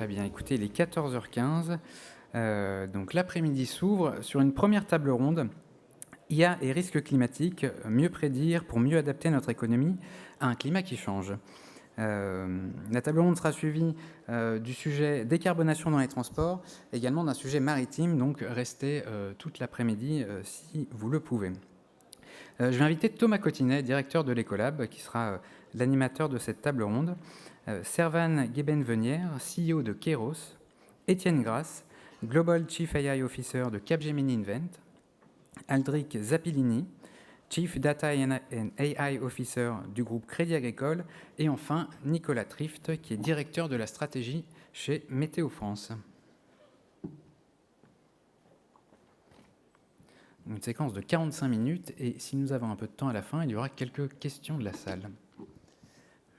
Très bien, écoutez, il est 14h15, donc l'après-midi s'ouvre sur une première table ronde. IA et risques climatiques, mieux prédire pour mieux adapter notre économie à un climat qui change. La table ronde sera suivie du sujet décarbonation dans les transports, également d'un sujet maritime, donc restez toute l'après-midi si vous le pouvez. Je vais inviter Thomas Cotinet, directeur de l'Ecolab, qui sera l'animateur de cette table ronde, Servan Gueben-Venière, CEO de Kairos, Étienne Grasse, Global Chief AI Officer de Capgemini Invent, Aldric Zappilini, Chief Data and AI Officer du groupe Crédit Agricole, et enfin Nicolas Trift, qui est directeur de la stratégie chez Météo France. Une séquence de 45 minutes, et si nous avons un peu de temps à la fin, il y aura quelques questions de la salle.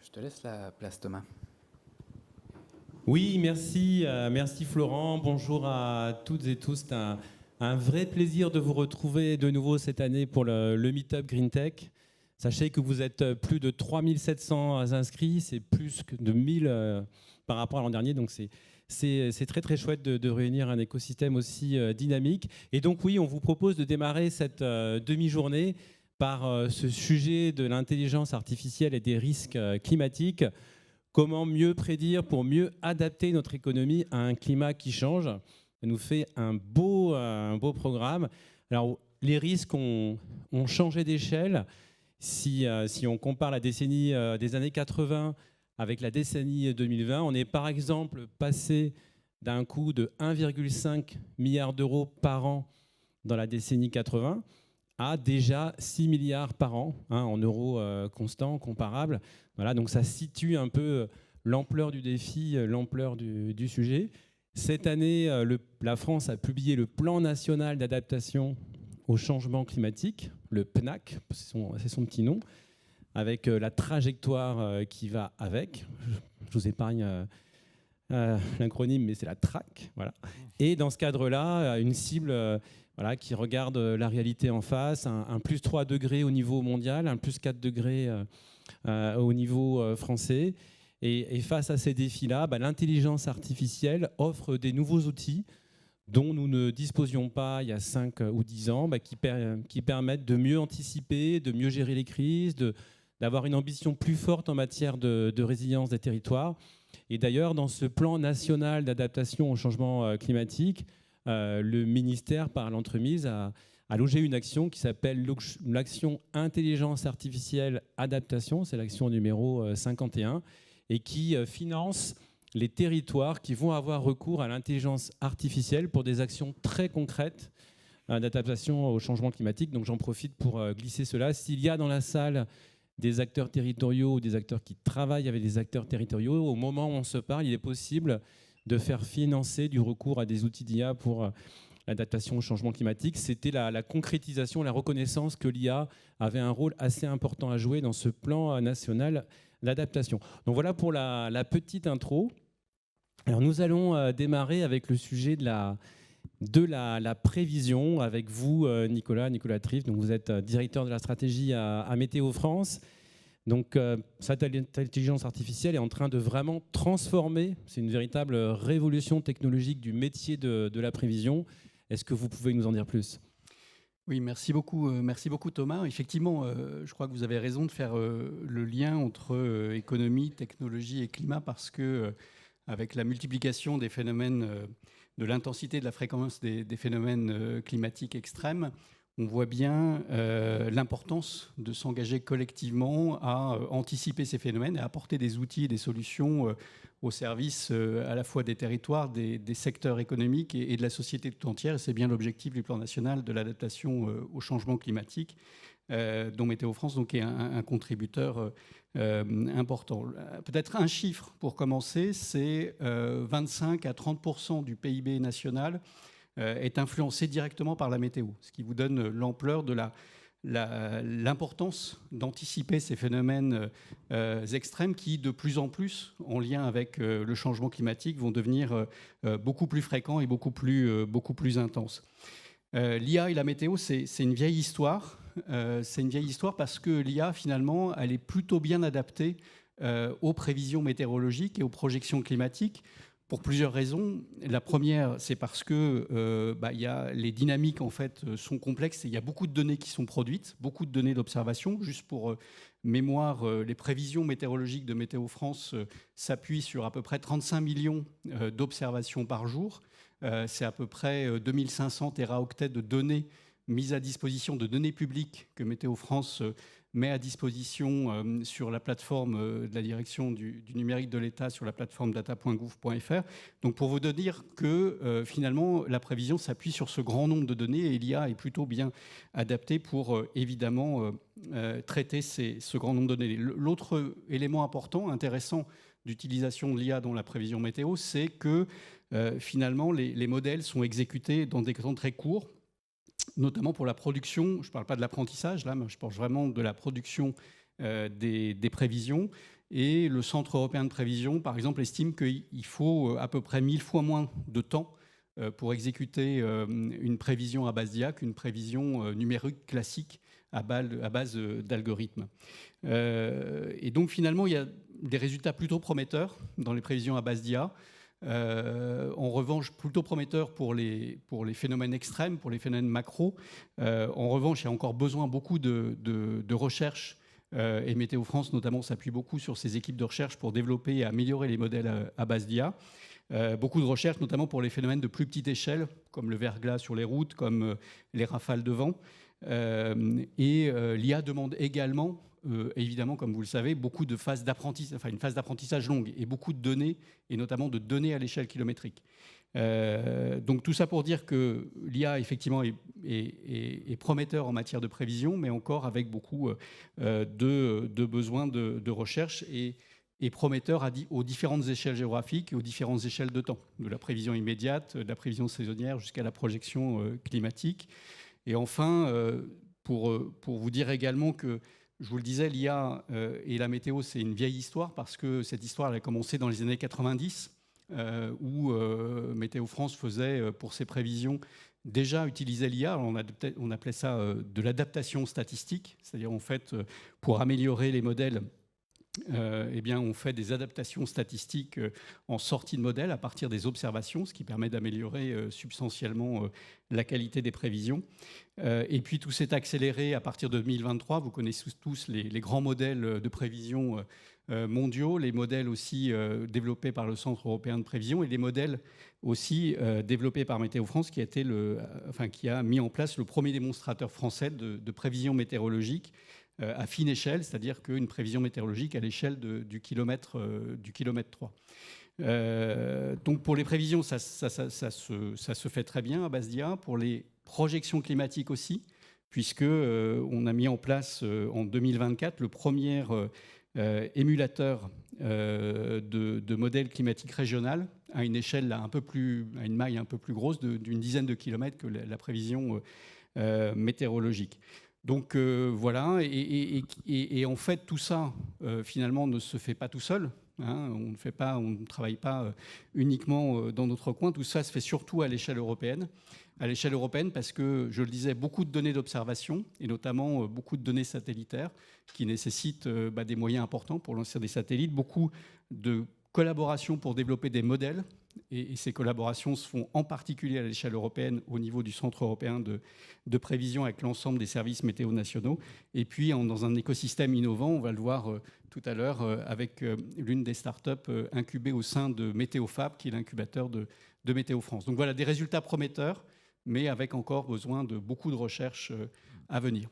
Je te laisse la place, Thomas. Oui, merci, merci Florent. Bonjour à toutes et tous. C'est un vrai plaisir de vous retrouver de nouveau cette année pour le Meetup Green Tech. Sachez que vous êtes plus de 3700 inscrits, c'est plus que de 1000 par rapport à l'an dernier, donc c'est très très chouette de réunir un écosystème aussi dynamique. Et donc oui, on vous propose de démarrer cette demi-journée par ce sujet de l'intelligence artificielle et des risques climatiques. Comment mieux prédire pour mieux adapter notre économie à un climat qui change? Ça nous fait un beau programme. Alors, les risques ont changé d'échelle. Si on compare la décennie des années 80 avec la décennie 2020, on est par exemple passé d'un coût de 1,5 milliard d'euros par an dans la décennie 80 à déjà 6 milliards par an, en euros constants, comparables. Voilà, donc ça situe un peu l'ampleur du défi, l'ampleur du sujet. Cette année, la France a publié le Plan national d'adaptation au changement climatique, le PNAC, c'est son petit nom, avec la trajectoire qui va avec. Je vous épargne l'acronyme, mais c'est la TRAC. Voilà. Et dans ce cadre-là, une cible qui regarde la réalité en face, un plus 3 degrés au niveau mondial, un plus 4 degrés au niveau français. Et face à ces défis-là, l'intelligence artificielle offre des nouveaux outils dont nous ne disposions pas il y a 5 ou 10 ans, qui permettent de mieux anticiper, de mieux gérer les crises, d'avoir une ambition plus forte en matière de résilience des territoires. Et d'ailleurs, dans ce plan national d'adaptation au changement climatique, le ministère, par l'entremise, a logé une action qui s'appelle l'action intelligence artificielle adaptation, c'est l'action numéro 51, et qui finance les territoires qui vont avoir recours à l'intelligence artificielle pour des actions très concrètes d'adaptation au changement climatique. Donc j'en profite pour glisser cela. S'il y a dans la salle des acteurs territoriaux ou des acteurs qui travaillent avec des acteurs territoriaux, au moment où on se parle, il est possible de faire financer du recours à des outils d'IA pour l'adaptation au changement climatique. C'était la concrétisation, la reconnaissance que l'IA avait un rôle assez important à jouer dans ce plan national d'adaptation. Donc voilà pour la petite intro. Alors nous allons démarrer avec le sujet de la prévision avec vous, Nicolas Trift. Donc vous êtes directeur de la stratégie à Météo France. Donc cette intelligence artificielle est en train de vraiment transformer, c'est une véritable révolution technologique du métier de la prévision. Est-ce que vous pouvez nous en dire plus ? Oui, merci beaucoup Thomas. Effectivement, je crois que vous avez raison de faire le lien entre économie, technologie et climat parce que avec la multiplication des phénomènes, de l'intensité, de la fréquence des phénomènes climatiques extrêmes, on voit bien l'importance de s'engager collectivement à anticiper ces phénomènes et à apporter des outils et des solutions au service à la fois des territoires, des secteurs économiques et de la société tout entière. Et c'est bien l'objectif du plan national de l'adaptation au changement climatique, dont Météo France donc, est un contributeur important. Peut-être un chiffre pour commencer, c'est 25 à 30% du PIB national est influencé directement par la météo, ce qui vous donne l'ampleur de l'importance d'anticiper ces phénomènes extrêmes qui, de plus en plus, en lien avec le changement climatique, vont devenir beaucoup plus fréquents et beaucoup plus intenses. L'IA et la météo, c'est une vieille histoire. C'est une vieille histoire parce que l'IA, finalement, elle est plutôt bien adaptée aux prévisions météorologiques et aux projections climatiques pour plusieurs raisons. La première, c'est parce que les dynamiques en fait sont complexes et il y a beaucoup de données qui sont produites, beaucoup de données d'observation. Juste pour mémoire, les prévisions météorologiques de Météo France s'appuient sur à peu près 35 millions d'observations par jour. C'est à peu près 2500 téraoctets de données mises à disposition, de données publiques que Météo France met à disposition sur la plateforme de la direction du numérique de l'État, sur la plateforme data.gouv.fr. Donc pour vous dire que finalement la prévision s'appuie sur ce grand nombre de données et l'IA est plutôt bien adaptée pour évidemment traiter ce grand nombre de données. L'autre élément important, intéressant d'utilisation de l'IA dans la prévision météo, c'est que finalement les modèles sont exécutés dans des temps très courts, notamment pour la production. Je ne parle pas de l'apprentissage, là, mais je parle vraiment de la production des prévisions. Et le Centre européen de prévision, par exemple, estime qu'il faut à peu près 1000 fois moins de temps pour exécuter une prévision à base d'IA qu'une prévision numérique classique à base d'algorithmes. Et donc, finalement, il y a des résultats plutôt prometteurs dans les prévisions à base d'IA. En revanche, plutôt prometteur pour les phénomènes extrêmes, pour les phénomènes macro. En revanche, il y a encore besoin beaucoup de recherche et Météo France, notamment, s'appuie beaucoup sur ses équipes de recherche pour développer et améliorer les modèles à base d'IA. Beaucoup de recherche, notamment pour les phénomènes de plus petite échelle, comme le verglas sur les routes, comme les rafales de vent. Et l'IA demande également, évidemment, comme vous le savez, beaucoup de phases d'apprentissage, enfin une phase d'apprentissage longue et beaucoup de données, et notamment de données à l'échelle kilométrique. Donc tout ça pour dire que l'IA, effectivement, est prometteur en matière de prévision, mais encore avec beaucoup de besoins de recherche et prometteur aux différentes échelles géographiques et aux différentes échelles de temps, de la prévision immédiate, de la prévision saisonnière jusqu'à la projection climatique. Et enfin, pour vous dire également que, je vous le disais, l'IA et la météo, c'est une vieille histoire parce que cette histoire elle a commencé dans les années 90 où Météo France faisait, pour ses prévisions, déjà utiliser l'IA. On appelait ça de l'adaptation statistique, c'est-à-dire en fait, pour améliorer les modèles, eh bien, on fait des adaptations statistiques en sortie de modèle à partir des observations, ce qui permet d'améliorer substantiellement la qualité des prévisions. Et puis tout s'est accéléré à partir de 2023. Vous connaissez tous les grands modèles de prévision mondiaux, les modèles aussi développés par le Centre européen de prévision et les modèles aussi développés par Météo France, qui a mis en place le premier démonstrateur français de prévision météorologique à fine échelle, c'est-à-dire qu'une prévision météorologique à l'échelle du kilomètre 3. Donc pour les prévisions, ça se fait très bien à base d'IA. Pour les projections climatiques aussi, puisque on a mis en place en 2024 le premier émulateur de modèles climatiques régional à une échelle à une maille un peu plus grosse d'une dizaine de kilomètres que la prévision météorologique. Donc voilà, et en fait tout ça finalement ne se fait pas tout seul. On ne travaille pas uniquement dans notre coin. Tout ça se fait surtout à l'échelle européenne. À l'échelle européenne parce que, je le disais, beaucoup de données d'observation et notamment beaucoup de données satellitaires qui nécessitent des moyens importants pour lancer des satellites, beaucoup de collaboration pour développer des modèles. Et ces collaborations se font en particulier à l'échelle européenne au niveau du Centre européen de prévision avec l'ensemble des services météo nationaux. Et puis dans un écosystème innovant, on va le voir tout à l'heure avec l'une des startups incubées au sein de MétéoFab, qui est l'incubateur de Météo France. Donc voilà, des résultats prometteurs, mais avec encore besoin de beaucoup de recherches à venir.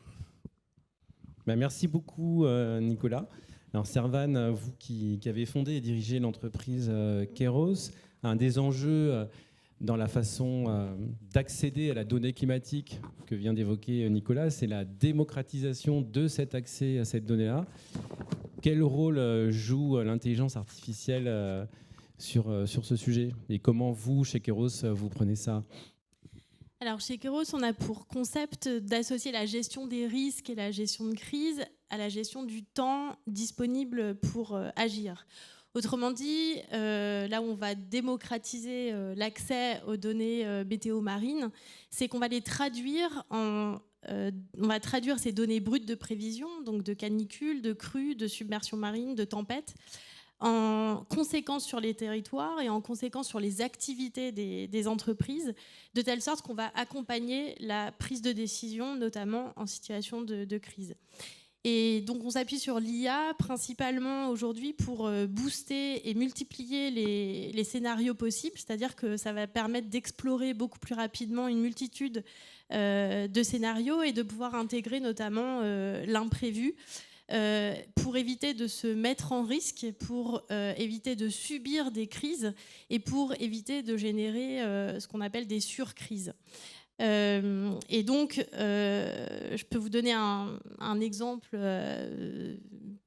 Merci beaucoup Nicolas. Alors Servan, vous qui avez fondé et dirigé l'entreprise Kairos, un des enjeux dans la façon d'accéder à la donnée climatique que vient d'évoquer Nicolas, c'est la démocratisation de cet accès à cette donnée-là. Quel rôle joue l'intelligence artificielle sur ce sujet? Et comment vous, chez Kairos, vous prenez ça? Alors chez Kairos, on a pour concept d'associer la gestion des risques et la gestion de crise à la gestion du temps disponible pour agir. Autrement dit, là où on va démocratiser l'accès aux données météo marines, c'est qu'on va les traduire on va traduire ces données brutes de prévision, donc de canicule, de crues, de submersion marine, de tempêtes, en conséquence sur les territoires et en conséquence sur les activités des entreprises, de telle sorte qu'on va accompagner la prise de décision, notamment en situation de crise. Et donc on s'appuie sur l'IA principalement aujourd'hui pour booster et multiplier les scénarios possibles, c'est-à-dire que ça va permettre d'explorer beaucoup plus rapidement une multitude de scénarios et de pouvoir intégrer notamment l'imprévu pour éviter de se mettre en risque, pour éviter de subir des crises et pour éviter de générer ce qu'on appelle des surcrises. Et donc, je peux vous donner un exemple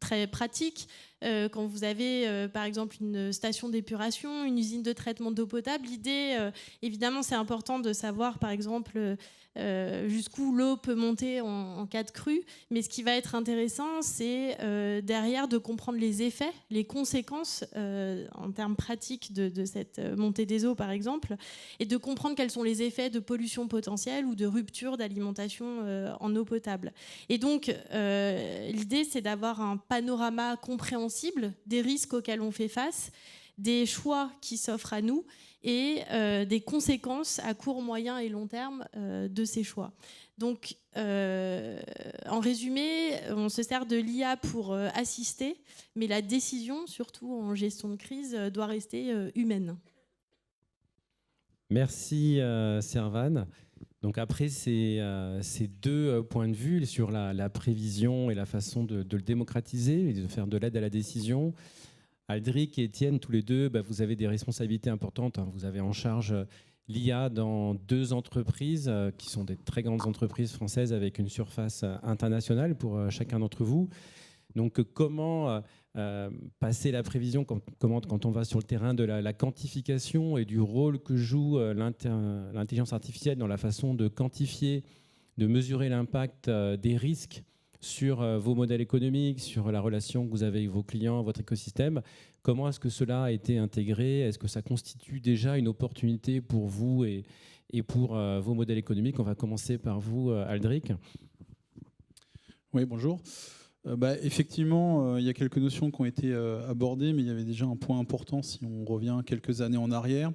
très pratique. Quand vous avez, par exemple, une station d'épuration, une usine de traitement d'eau potable, l'idée, évidemment, c'est important de savoir, par exemple, jusqu'où l'eau peut monter en cas de crue. Mais ce qui va être intéressant, c'est derrière de comprendre les effets, les conséquences en termes pratiques de cette montée des eaux, par exemple, et de comprendre quels sont les effets de pollution potentielle ou de rupture d'alimentation en eau potable. Et donc, l'idée, c'est d'avoir un panorama compréhensible des risques auxquels on fait face, des choix qui s'offrent à nous et des conséquences à court, moyen et long terme de ces choix. Donc, en résumé, on se sert de l'IA pour assister, mais la décision, surtout en gestion de crise, doit rester humaine. Merci Servane. Donc après ces deux points de vue sur la prévision et la façon de le démocratiser et de faire de l'aide à la décision, Aldric et Étienne, tous les deux, vous avez des responsabilités importantes. Vous avez en charge l'IA dans 2 entreprises qui sont des très grandes entreprises françaises avec une surface internationale pour chacun d'entre vous. Donc comment passer la prévision quand on va sur le terrain de la quantification et du rôle que joue l'intelligence artificielle dans la façon de quantifier, de mesurer l'impact des risques sur vos modèles économiques, sur la relation que vous avez avec vos clients, votre écosystème. Comment est-ce que cela a été intégré? Est-ce que ça constitue déjà une opportunité pour vous et pour vos modèles économiques? On va commencer par vous, Aldric. Oui, bonjour. Effectivement, il y a quelques notions qui ont été abordées, mais il y avait déjà un point important si on revient quelques années en arrière.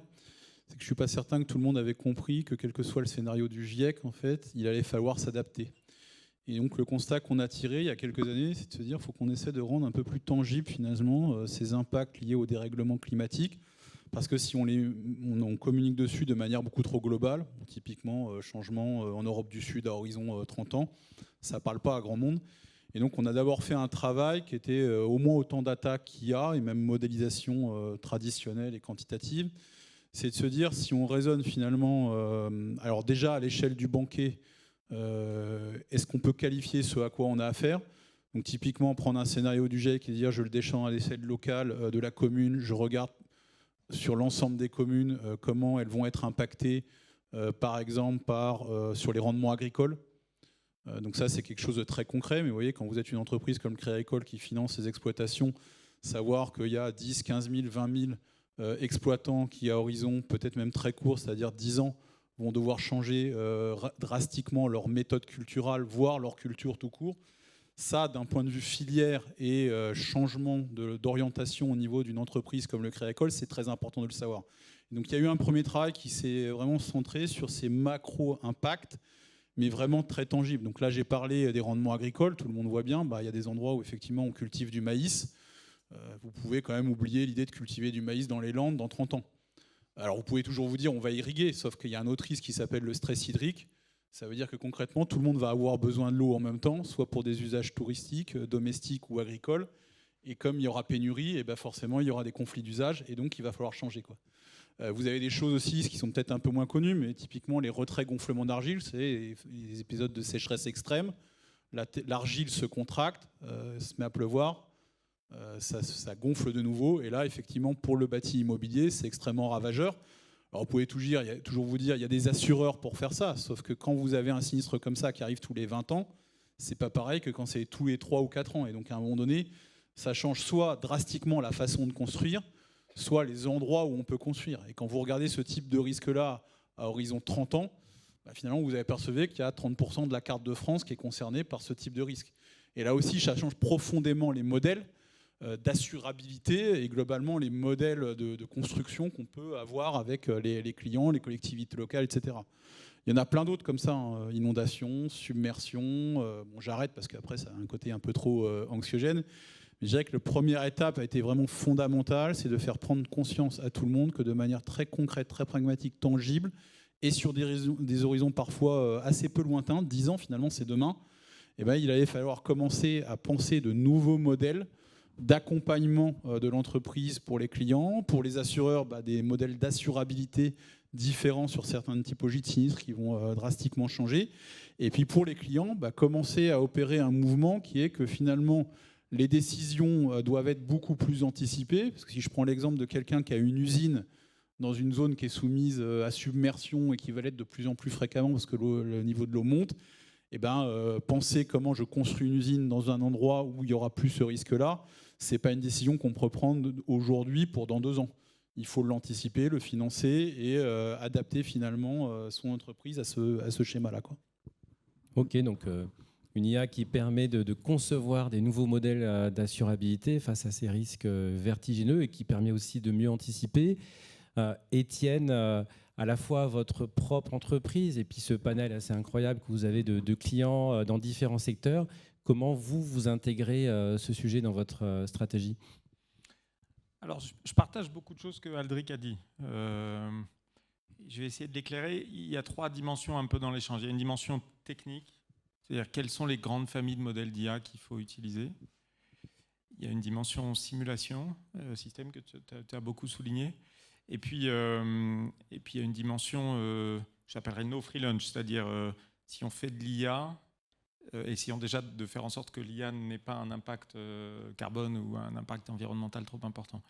C'est que je ne suis pas certain que tout le monde avait compris que quel que soit le scénario du GIEC, en fait, il allait falloir s'adapter. Et donc le constat qu'on a tiré il y a quelques années, c'est de se dire qu'il faut qu'on essaie de rendre un peu plus tangible finalement ces impacts liés au dérèglement climatique. Parce que si on communique dessus de manière beaucoup trop globale, typiquement changement en Europe du Sud à horizon 30 ans, ça ne parle pas à grand monde. Et donc on a d'abord fait un travail qui était au moins autant d'attaques qu'IA et même modélisation traditionnelle et quantitative. C'est de se dire si on raisonne finalement, alors déjà à l'échelle du banquet, est-ce qu'on peut qualifier ce à quoi on a affaire? Donc typiquement prendre un scénario du GIEC et dire je le descends à l'échelle locale de la commune, je regarde sur l'ensemble des communes comment elles vont être impactées par exemple sur les rendements agricoles. Donc ça c'est quelque chose de très concret, mais vous voyez quand vous êtes une entreprise comme le Crédit Agricole qui finance ces exploitations, savoir qu'il y a 10, 15 000, 20 000 exploitants qui à horizon peut-être même très court, c'est-à-dire 10 ans, vont devoir changer drastiquement leur méthode culturelle, voire leur culture tout court. Ça, d'un point de vue filière et changement d'orientation au niveau d'une entreprise comme le Crédit Agricole, c'est très important de le savoir. Et donc il y a eu un premier travail qui s'est vraiment centré sur ces macro-impacts, mais vraiment très tangibles. Donc là, j'ai parlé des rendements agricoles, tout le monde voit bien, il y a des endroits où effectivement on cultive du maïs. Vous pouvez quand même oublier l'idée de cultiver du maïs dans les Landes dans 30 ans. Alors vous pouvez toujours vous dire on va irriguer, sauf qu'il y a un autre risque qui s'appelle le stress hydrique. Ça veut dire que concrètement, tout le monde va avoir besoin de l'eau en même temps, soit pour des usages touristiques, domestiques ou agricoles. Et comme il y aura pénurie, et forcément il y aura des conflits d'usage, et donc il va falloir changer, quoi. Vous avez des choses aussi qui sont peut-être un peu moins connues, mais typiquement les retraits gonflements d'argile, c'est les épisodes de sécheresse extrême. L'argile se contracte, se met à pleuvoir. Ça gonfle de nouveau, et là effectivement pour le bâti immobilier c'est extrêmement ravageur. Alors vous pouvez toujours vous dire il y a des assureurs pour faire ça, sauf que quand vous avez un sinistre comme ça qui arrive tous les 20 ans, c'est pas pareil que quand c'est tous les 3 ou 4 ans, et donc à un moment donné ça change soit drastiquement la façon de construire, soit les endroits où on peut construire. Et quand vous regardez ce type de risque là à horizon 30 ans, finalement vous apercevez qu'il y a 30% de la carte de France qui est concernée par ce type de risque. Et là aussi ça change profondément les modèles. d'assurabilité et globalement les modèles de construction qu'on peut avoir avec les clients, les collectivités locales, etc. Il y en a plein d'autres comme ça, hein. Inondation, submersion. Bon, j'arrête parce qu'après ça a un côté un peu trop anxiogène. Mais je dirais que la première étape a été vraiment fondamentale, c'est de faire prendre conscience à tout le monde que de manière très concrète, très pragmatique, tangible, et sur des horizons parfois assez peu lointains, 10 ans finalement c'est demain, eh ben, il allait falloir commencer à penser de nouveaux modèles d'accompagnement de l'entreprise pour les clients, pour les assureurs, des modèles d'assurabilité différents sur certaines typologies de sinistres qui vont drastiquement changer. Et puis pour les clients, commencer à opérer un mouvement qui est que finalement les décisions doivent être beaucoup plus anticipées. Parce que si je prends l'exemple de quelqu'un qui a une usine dans une zone qui est soumise à submersion et qui va l'être de plus en plus fréquemment parce que le niveau de l'eau monte, penser comment je construis une usine dans un endroit où il n'y aura plus ce risque-là, ce n'est pas une décision qu'on peut prendre aujourd'hui pour dans 2 ans. Il faut l'anticiper, le financer et adapter finalement son entreprise à ce schéma-là, quoi. Ok, donc une IA qui permet de concevoir des nouveaux modèles d'assurabilité face à ces risques vertigineux et qui permet aussi de mieux anticiper. Étienne, à la fois votre propre entreprise et puis ce panel assez incroyable que vous avez de clients dans différents secteurs, comment vous intégrez ce sujet dans votre stratégie ? Alors, je partage beaucoup de choses que Aldric a dit. Je vais essayer de l'éclairer. Il y a 3 dimensions un peu dans l'échange. Il y a une dimension technique, c'est-à-dire quelles sont les grandes familles de modèles d'IA qu'il faut utiliser. Il y a une dimension simulation, système que tu as beaucoup souligné. Et puis il y a une dimension, j'appellerais no free lunch, c'est-à-dire si on fait de l'IA, essayons déjà de faire en sorte que l'IA n'ait pas un impact carbone ou un impact environnemental trop important.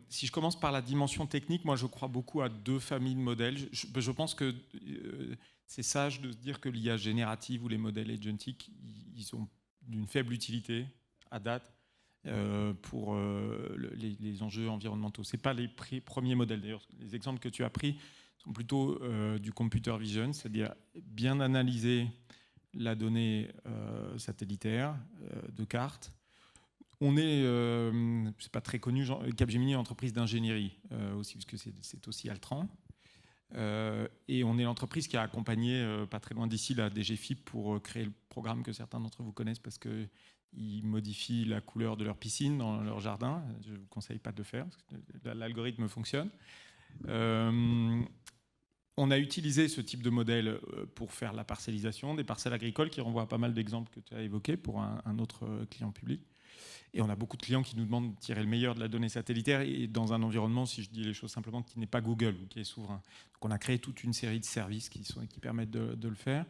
Si je commence par la dimension technique, moi je crois beaucoup à 2 familles de modèles. Je pense que c'est sage de se dire que l'IA générative ou les modèles agentiques, ils ont d'une faible utilité à date pour les enjeux environnementaux. Ce n'est pas les premiers modèles. D'ailleurs, les exemples que tu as pris sont plutôt du computer vision, c'est-à-dire bien analyser la donnée satellitaire de cartes. On est, c'est pas très connu, Capgemini est une entreprise d'ingénierie aussi, puisque c'est aussi Altran. Et on est l'entreprise qui a accompagné, pas très loin d'ici, la DGFiP pour créer le programme que certains d'entre vous connaissent parce qu'ils modifient la couleur de leur piscine dans leur jardin. Je ne vous conseille pas de le faire, parce que l'algorithme fonctionne. On a utilisé ce type de modèle pour faire la parcellisation des parcelles agricoles, qui renvoie à pas mal d'exemples que tu as évoqués pour un autre client public. Et on a beaucoup de clients qui nous demandent de tirer le meilleur de la donnée satellitaire et dans un environnement, si je dis les choses simplement, qui n'est pas Google ou qui est souverain. Donc on a créé toute une série de services qui permettent de le faire.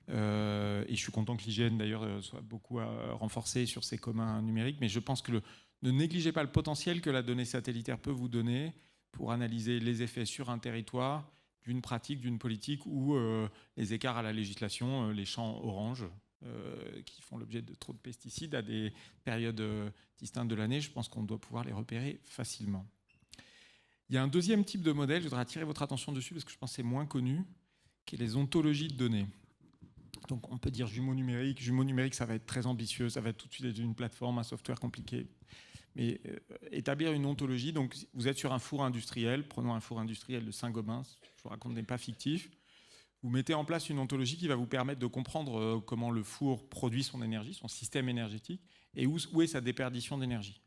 Et je suis content que l'IGN d'ailleurs soit beaucoup renforcé sur ces communs numériques. Mais je pense que ne négligez pas le potentiel que la donnée satellitaire peut vous donner pour analyser les effets sur un territoire d'une pratique, d'une politique ou les écarts à la législation, les champs orange. Qui font l'objet de trop de pesticides à des périodes distinctes de l'année, je pense qu'on doit pouvoir les repérer facilement. Il y a un deuxième type de modèle, je voudrais attirer votre attention dessus parce que je pense que c'est moins connu, qui est les ontologies de données. Donc on peut dire jumeaux numériques. Jumeaux numériques, ça va être très ambitieux, ça va être tout de suite une plateforme, un software compliqué. Mais établir une ontologie, donc vous êtes sur un four industriel, prenons un four industriel de Saint-Gobain, je vous raconte des pas fictifs. Vous mettez en place une ontologie qui va vous permettre de comprendre comment le four produit son énergie, son système énergétique, et où est sa déperdition d'énergie.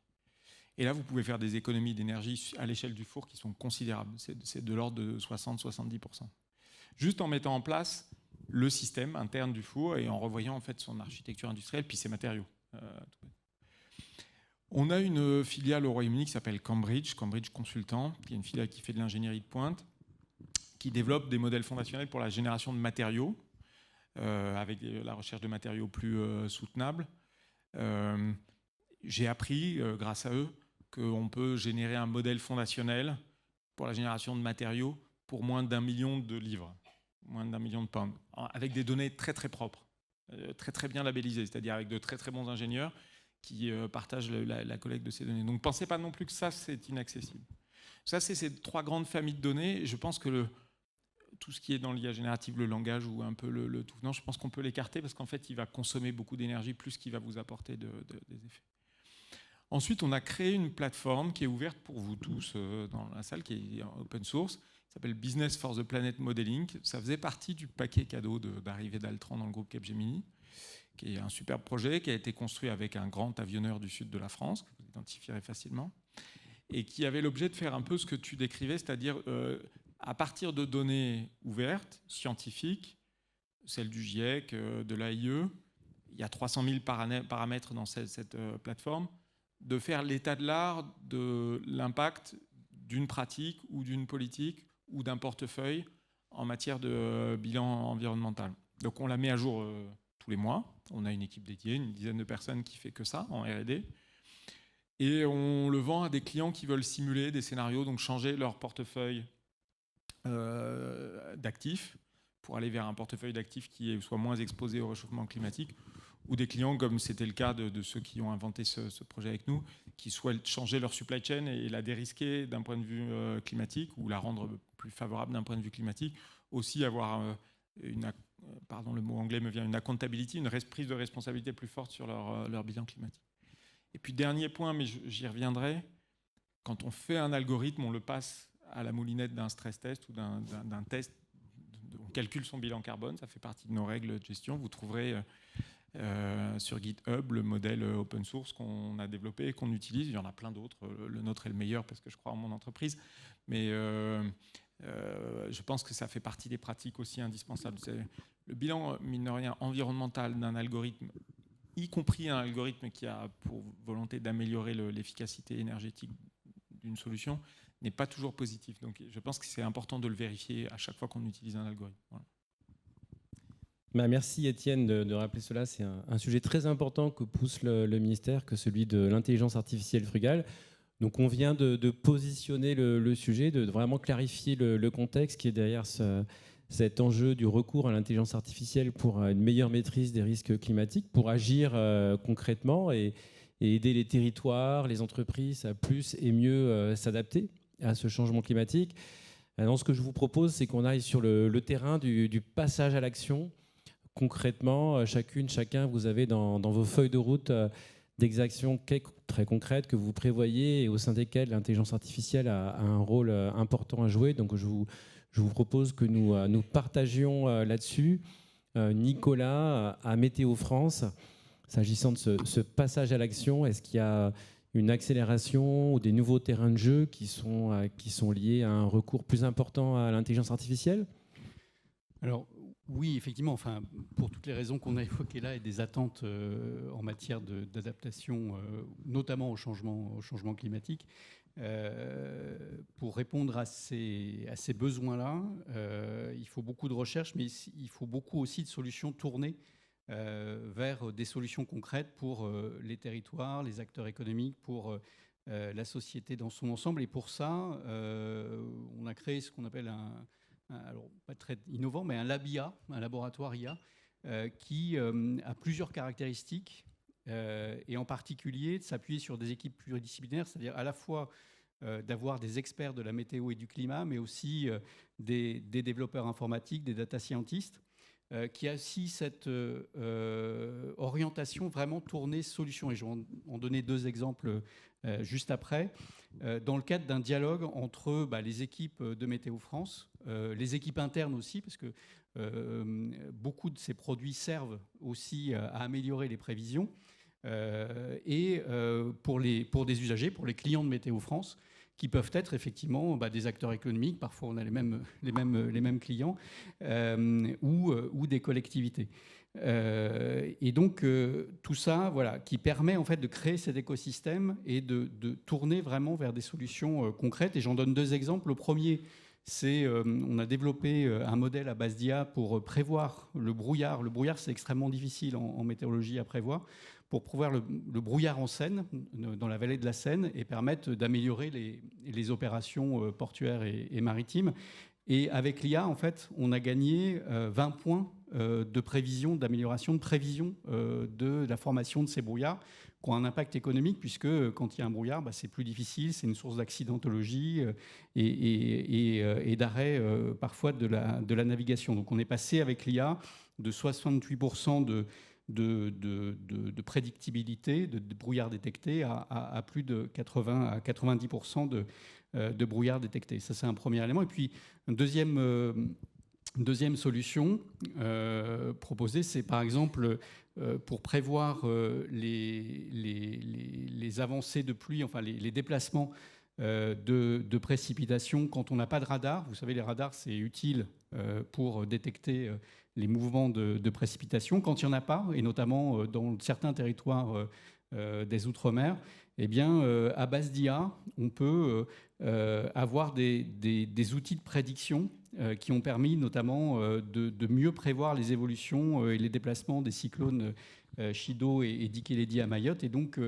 Et là, vous pouvez faire des économies d'énergie à l'échelle du four qui sont considérables. C'est de l'ordre de 60-70%. Juste en mettant en place le système interne du four et en revoyant en fait son architecture industrielle, puis ses matériaux. On a une filiale au Royaume-Uni qui s'appelle Cambridge Consultant, qui est une filiale qui fait de l'ingénierie de pointe, qui développe des modèles fondationnels pour la génération de matériaux, avec la recherche de matériaux plus soutenables. J'ai appris, grâce à eux, qu'on peut générer un modèle fondationnel pour la génération de matériaux pour moins d'1 million de livres, moins d'1 million de pounds, avec des données très très propres, très très bien labellisées, c'est-à-dire avec de très très bons ingénieurs qui partagent la collecte de ces données. Donc pensez pas non plus que ça c'est inaccessible. Ça c'est ces 3 grandes familles de données. Je pense que tout ce qui est dans l'IA générative, le langage ou un peu le tout venant, je pense qu'on peut l'écarter parce qu'en fait, il va consommer beaucoup d'énergie plus qu'il va vous apporter des effets. Ensuite, on a créé une plateforme qui est ouverte pour vous tous dans la salle, qui est open source, qui s'appelle Business for the Planet Modeling. Ça faisait partie du paquet cadeau d'arrivée d'Altran dans le groupe Capgemini, qui est un superbe projet, qui a été construit avec un grand avionneur du sud de la France, que vous identifierez facilement, et qui avait l'objet de faire un peu ce que tu décrivais, c'est-à-dire à partir de données ouvertes, scientifiques, celles du GIEC, de l'AIE, il y a 300 000 paramètres dans cette plateforme, de faire l'état de l'art de l'impact d'une pratique ou d'une politique ou d'un portefeuille en matière de bilan environnemental. Donc on la met à jour tous les mois. On a une équipe dédiée, une dizaine de personnes qui fait que ça en R&D. Et on le vend à des clients qui veulent simuler des scénarios, donc changer leur portefeuille d'actifs pour aller vers un portefeuille d'actifs qui soit moins exposé au réchauffement climatique, ou des clients, comme c'était le cas de ceux qui ont inventé ce projet avec nous, qui souhaitent changer leur supply chain et la dérisquer d'un point de vue climatique ou la rendre plus favorable d'un point de vue climatique. Aussi avoir pardon, le mot anglais me vient, une accountability, une prise de responsabilité plus forte sur leur bilan climatique. Et puis dernier point, mais j'y reviendrai, quand on fait un algorithme, on le passe à la moulinette d'un stress test ou d'un test, on calcule son bilan carbone, ça fait partie de nos règles de gestion. Vous trouverez sur GitHub le modèle open source qu'on a développé et qu'on utilise. Il y en a plein d'autres. Le nôtre est le meilleur parce que je crois en mon entreprise. Mais je pense que ça fait partie des pratiques aussi indispensables. C'est le bilan, mine de rien, environnemental d'un algorithme, y compris un algorithme qui a pour volonté d'améliorer l'efficacité énergétique d'une solution, n'est pas toujours positif. Donc je pense que c'est important de le vérifier à chaque fois qu'on utilise un algorithme. Voilà. Bah, merci Étienne de rappeler cela. C'est un sujet très important que pousse le ministère, que celui de l'intelligence artificielle frugale. Donc on vient de positionner le sujet, de vraiment clarifier le contexte qui est derrière cet enjeu du recours à l'intelligence artificielle pour une meilleure maîtrise des risques climatiques, pour agir concrètement et aider les territoires, les entreprises à plus et mieux s'adapter à ce changement climatique. Alors, ce que je vous propose, c'est qu'on aille sur le terrain du passage à l'action. Concrètement, chacun, vous avez dans vos feuilles de route des actions très concrètes que vous prévoyez et au sein desquelles l'intelligence artificielle a un rôle important à jouer. Donc je vous propose que nous partagions là-dessus. Nicolas, à Météo France, s'agissant de ce passage à l'action, est-ce qu'il y a une accélération ou des nouveaux terrains de jeu qui sont liés à un recours plus important à l'intelligence artificielle ? Alors oui, effectivement, enfin, pour toutes les raisons qu'on a évoquées là et des attentes en matière d'adaptation, notamment au changement climatique, pour répondre à ces besoins-là, il faut beaucoup de recherche, mais il faut beaucoup aussi de solutions tournées vers des solutions concrètes pour les territoires, les acteurs économiques, pour la société dans son ensemble. Et pour ça, on a créé ce qu'on appelle alors pas très innovant, mais un LabIA, un laboratoire IA, qui a plusieurs caractéristiques, et en particulier de s'appuyer sur des équipes pluridisciplinaires, c'est-à-dire à la fois d'avoir des experts de la météo et du climat, mais aussi des développeurs informatiques, des data scientists, qui a aussi cette orientation vraiment tournée solution. Et je vais en donner deux exemples juste après. Dans le cadre d'un dialogue entre les équipes de Météo France, les équipes internes aussi, parce que beaucoup de ces produits servent aussi à améliorer les prévisions, et pour des usagers, pour les clients de Météo France, qui peuvent être effectivement des acteurs économiques, parfois on a les mêmes clients, ou des collectivités. Et donc tout ça, voilà, qui permet en fait de créer cet écosystème et de tourner vraiment vers des solutions concrètes. Et j'en donne deux exemples. Le premier, c'est on a développé un modèle à base d'IA pour prévoir le brouillard. Le brouillard, c'est extrêmement difficile en météorologie à prévoir, pour prévoir le brouillard en Seine, dans la vallée de la Seine, et permettre d'améliorer les opérations portuaires et maritimes. Et avec l'IA, en fait, on a gagné 20 points de prévision, d'amélioration de prévision de la formation de ces brouillards, qui ont un impact économique, puisque quand il y a un brouillard, c'est plus difficile, c'est une source d'accidentologie et d'arrêt parfois de la navigation. Donc on est passé avec l'IA de 68% de prédictibilité, de brouillard détecté à plus de 80 à 90% de brouillard détecté. Ça, c'est un premier élément. Et puis, une deuxième solution proposée, c'est par exemple pour prévoir les avancées de pluie, enfin les déplacements de précipitations quand on n'a pas de radar. Vous savez, les radars, c'est utile pour détecter les mouvements de précipitations. Quand il n'y en a pas, et notamment dans certains territoires des Outre-mer, eh bien, à base d'IA, on peut avoir des outils de prédiction qui ont permis notamment de mieux prévoir les évolutions et les déplacements des cyclones Chido et Dikeledi à Mayotte. Et donc,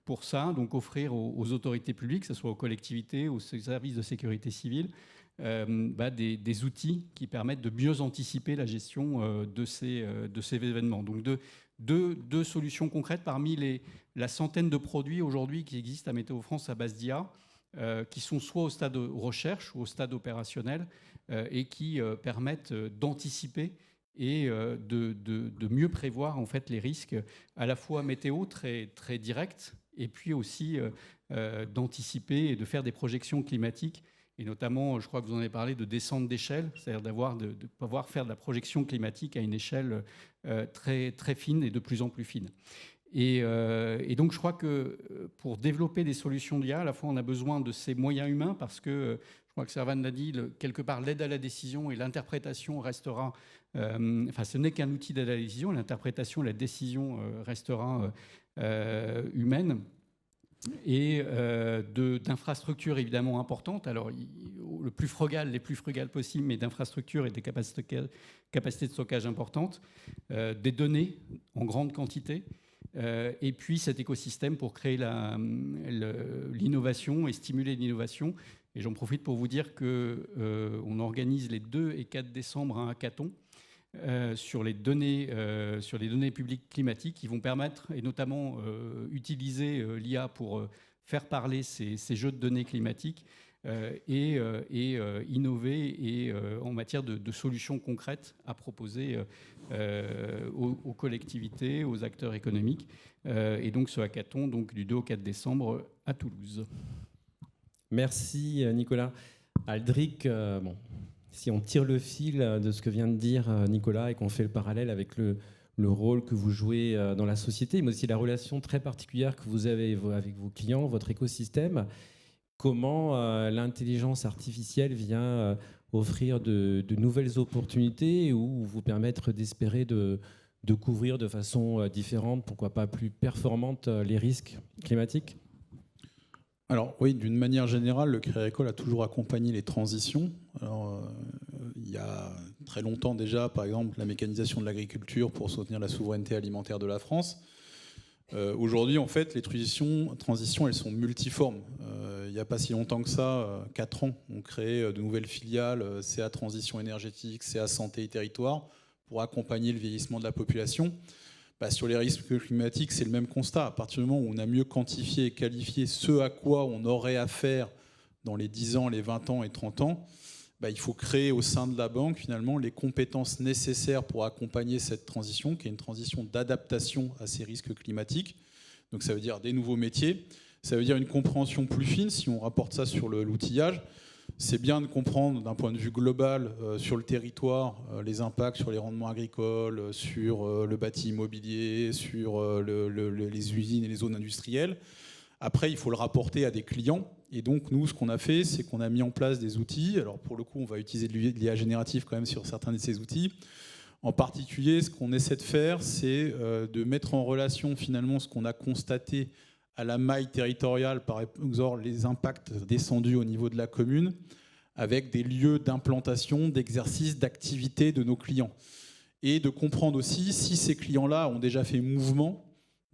pour ça, donc offrir aux autorités publiques, que ce soit aux collectivités, aux services de sécurité civile, des outils qui permettent de mieux anticiper la gestion de ces événements. Donc, deux solutions concrètes parmi la centaine de produits aujourd'hui qui existent à Météo France à base d'IA, qui sont soit au stade de recherche ou au stade opérationnel et qui permettent d'anticiper et de mieux prévoir en fait les risques à la fois météo très, très directs et puis aussi d'anticiper et de faire des projections climatiques. Et notamment, je crois que vous en avez parlé, de descente d'échelle, c'est-à-dire de pouvoir faire de la projection climatique à une échelle très, très fine et de plus en plus fine. Et donc, je crois que pour développer des solutions d'IA, à la fois, on a besoin de ces moyens humains parce que, je crois que Servan l'a dit, quelque part, l'aide à la décision et l'interprétation restera... enfin, ce n'est qu'un outil d'aide à la décision. L'interprétation et la décision restera humaine. Et d'infrastructures évidemment importantes. Alors, les plus frugales possibles, mais d'infrastructures et des capacités de stockage importantes, des données en grande quantité, et puis cet écosystème pour créer l'innovation et stimuler l'innovation. Et j'en profite pour vous dire qu'on organise les 2 et 4 décembre un hackathon sur les données publiques climatiques qui vont permettre, et notamment utiliser l'IA pour faire parler ces jeux de données climatiques et innover en matière de solutions concrètes à proposer aux collectivités, aux acteurs économiques. Et donc ce hackathon donc, du 2 au 4 décembre à Toulouse. Merci Nicolas. Aldric, si on tire le fil de ce que vient de dire Nicolas et qu'on fait le parallèle avec le rôle que vous jouez dans la société, mais aussi la relation très particulière que vous avez avec vos clients, votre écosystème, comment l'intelligence artificielle vient offrir de nouvelles opportunités ou vous permettre d'espérer de couvrir de façon différente, pourquoi pas plus performante, les risques climatiques ? Alors oui, d'une manière générale, le Crédit Agricole a toujours accompagné les transitions. Alors, il y a très longtemps déjà, par exemple, la mécanisation de l'agriculture pour soutenir la souveraineté alimentaire de la France. Aujourd'hui, en fait, les transitions, elles sont multiformes. Il n'y a pas si longtemps que ça, 4 ans, on crée de nouvelles filiales, CA Transition énergétique, CA Santé et Territoire, pour accompagner le vieillissement de la population. Sur les risques climatiques, c'est le même constat. À partir du moment où on a mieux quantifié et qualifié ce à quoi on aurait affaire dans les 10 ans, les 20 ans et 30 ans, il faut créer au sein de la banque, finalement, les compétences nécessaires pour accompagner cette transition, qui est une transition d'adaptation à ces risques climatiques. Donc ça veut dire des nouveaux métiers, ça veut dire une compréhension plus fine, si on rapporte ça sur l'outillage. C'est bien de comprendre d'un point de vue global sur le territoire les impacts sur les rendements agricoles, sur le bâti immobilier, sur les usines et les zones industrielles. Après, il faut le rapporter à des clients. Et donc, nous, ce qu'on a fait, c'est qu'on a mis en place des outils. Alors, pour le coup, on va utiliser de l'IA générative quand même sur certains de ces outils. En particulier, ce qu'on essaie de faire, c'est de mettre en relation finalement ce qu'on a constaté à la maille territoriale, par exemple les impacts descendus au niveau de la commune, avec des lieux d'implantation, d'exercice, d'activité de nos clients. Et de comprendre aussi si ces clients-là ont déjà fait mouvement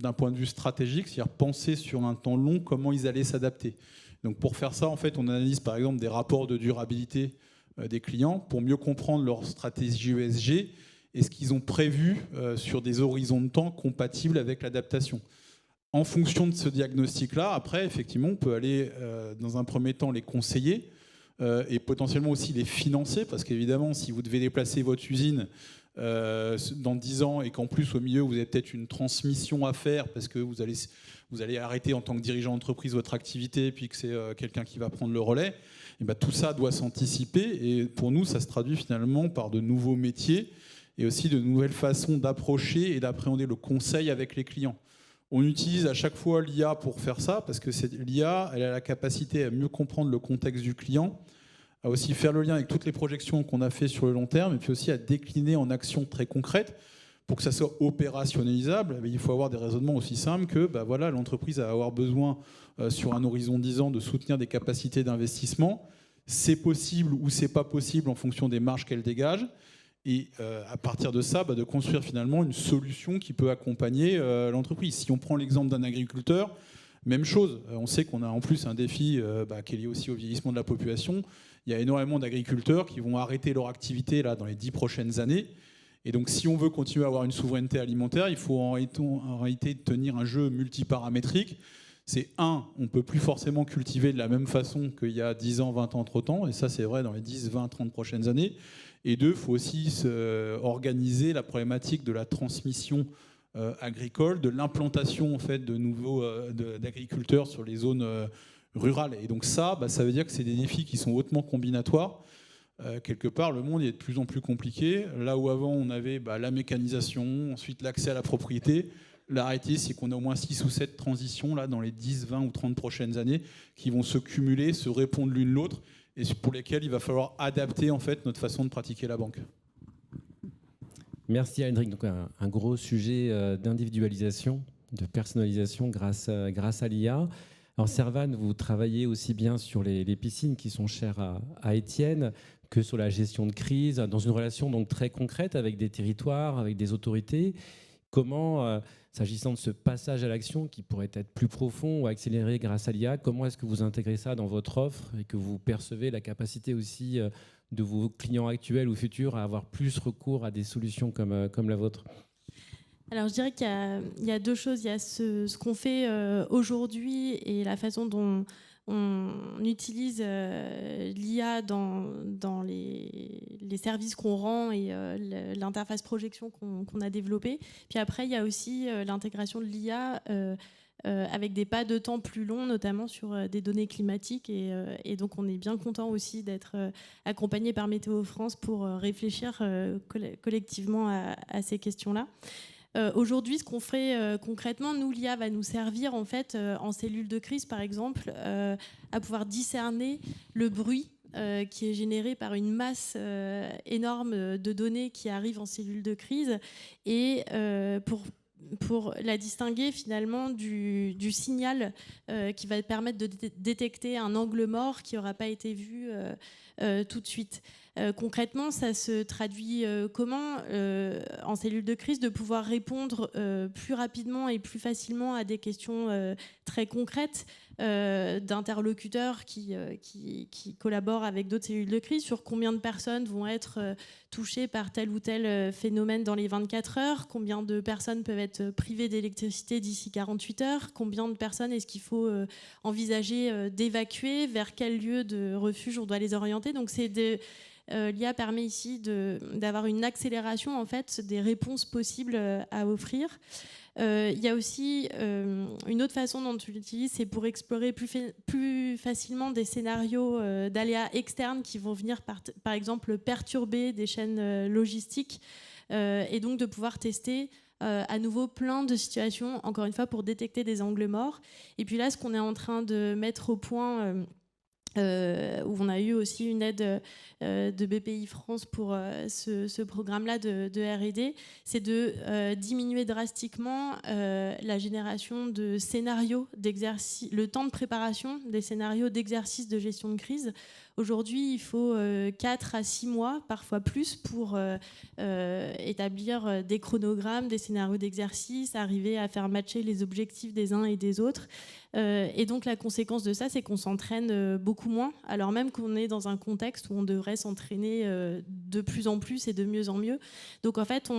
d'un point de vue stratégique, c'est-à-dire penser sur un temps long comment ils allaient s'adapter. Donc pour faire ça, en fait, on analyse par exemple des rapports de durabilité des clients pour mieux comprendre leur stratégie ESG et ce qu'ils ont prévu sur des horizons de temps compatibles avec l'adaptation. En fonction de ce diagnostic-là, après, effectivement, on peut aller, dans un premier temps, les conseiller et potentiellement aussi les financer, parce qu'évidemment, si vous devez déplacer votre usine dans 10 ans et qu'en plus au milieu vous avez peut-être une transmission à faire parce que vous allez arrêter en tant que dirigeant d'entreprise votre activité et puis que c'est quelqu'un qui va prendre le relais, et ben, tout ça doit s'anticiper et pour nous ça se traduit finalement par de nouveaux métiers et aussi de nouvelles façons d'approcher et d'appréhender le conseil avec les clients. On utilise à chaque fois l'IA pour faire ça parce que l'IA elle a la capacité à mieux comprendre le contexte du client, à aussi faire le lien avec toutes les projections qu'on a fait sur le long terme et puis aussi à décliner en actions très concrètes pour que ça soit opérationnalisable. Il faut avoir des raisonnements aussi simples que voilà, l'entreprise va avoir besoin sur un horizon 10 ans de soutenir des capacités d'investissement. C'est possible ou c'est pas possible en fonction des marges qu'elle dégage. Et à partir de ça, de construire finalement une solution qui peut accompagner l'entreprise. Si on prend l'exemple d'un agriculteur, même chose. On sait qu'on a en plus un défi qui est lié aussi au vieillissement de la population. Il y a énormément d'agriculteurs qui vont arrêter leur activité là, dans les 10 prochaines années. Et donc, si on veut continuer à avoir une souveraineté alimentaire, il faut en réalité tenir un jeu multiparamétrique. C'est on ne peut plus forcément cultiver de la même façon qu'il y a 10 ans, 20 ans entre-temps. Et ça, c'est vrai dans les 10, 20, 30 prochaines années. Et deux, il faut aussi organiser la problématique de la transmission agricole, de l'implantation en fait, de nouveaux d'agriculteurs sur les zones rurales. Et donc ça veut dire que c'est des défis qui sont hautement combinatoires. Quelque part, le monde est de plus en plus compliqué. Là où avant, on avait la mécanisation, ensuite l'accès à la propriété, la réalité, c'est qu'on a au moins 6 ou 7 transitions là, dans les 10, 20 ou 30 prochaines années qui vont se cumuler, se répondre l'une l'autre, et pour lesquelles il va falloir adapter en fait, notre façon de pratiquer la banque. Merci à Hendrik. Donc un gros sujet d'individualisation, de personnalisation grâce à l'IA. Alors Servan, vous travaillez aussi bien sur les piscines qui sont chères à Étienne que sur la gestion de crise, dans une relation donc très concrète avec des territoires, avec des autorités. Comment, s'agissant de ce passage à l'action qui pourrait être plus profond ou accéléré grâce à l'IA, comment est-ce que vous intégrez ça dans votre offre et que vous percevez la capacité aussi de vos clients actuels ou futurs à avoir plus recours à des solutions comme la vôtre ? Alors je dirais qu'il y a deux choses. Il y a ce qu'on fait aujourd'hui et la façon dont on utilise l'IA dans les services qu'on rend et l'interface projection qu'on a développée. Puis après, il y a aussi l'intégration de l'IA avec des pas de temps plus longs, notamment sur des données climatiques. Et donc, on est bien content aussi d'être accompagné par Météo France pour réfléchir collectivement à ces questions-là. Aujourd'hui, ce qu'on fait concrètement, nous, l'IA va nous servir en fait en cellule de crise, par exemple, à pouvoir discerner le bruit qui est généré par une masse énorme de données qui arrivent en cellule de crise et pour la distinguer finalement du signal qui va permettre de détecter un angle mort qui n'aura pas été vu tout de suite. Concrètement, ça se traduit comment en cellule de crise de pouvoir répondre plus rapidement et plus facilement à des questions très concrètes d'interlocuteurs qui collaborent avec d'autres cellules de crise sur combien de personnes vont être touchées par tel ou tel phénomène dans les 24 heures, combien de personnes peuvent être privées d'électricité d'ici 48 heures, combien de personnes est-ce qu'il faut envisager d'évacuer, vers quel lieu de refuge on doit les orienter. Donc l'IA permet ici d'avoir une accélération en fait, des réponses possibles à offrir. Il y a aussi une autre façon dont tu l'utilises, c'est pour explorer plus facilement des scénarios d'aléas externes qui vont venir par exemple perturber des chaînes logistiques et donc de pouvoir tester à nouveau plein de situations, encore une fois pour détecter des angles morts. Et puis là, ce qu'on est en train de mettre au point où on a eu aussi une aide de BPI France pour ce programme-là de R&D, c'est de diminuer drastiquement la génération de scénarios d'exercice, le temps de préparation des scénarios d'exercice de gestion de crise. Aujourd'hui, il faut 4 à 6 mois, parfois plus, pour établir des chronogrammes, des scénarios d'exercice, arriver à faire matcher les objectifs des uns et des autres. Et donc la conséquence de ça, c'est qu'on s'entraîne beaucoup moins, alors même qu'on est dans un contexte où on devrait s'entraîner de plus en plus et de mieux en mieux. Donc en fait,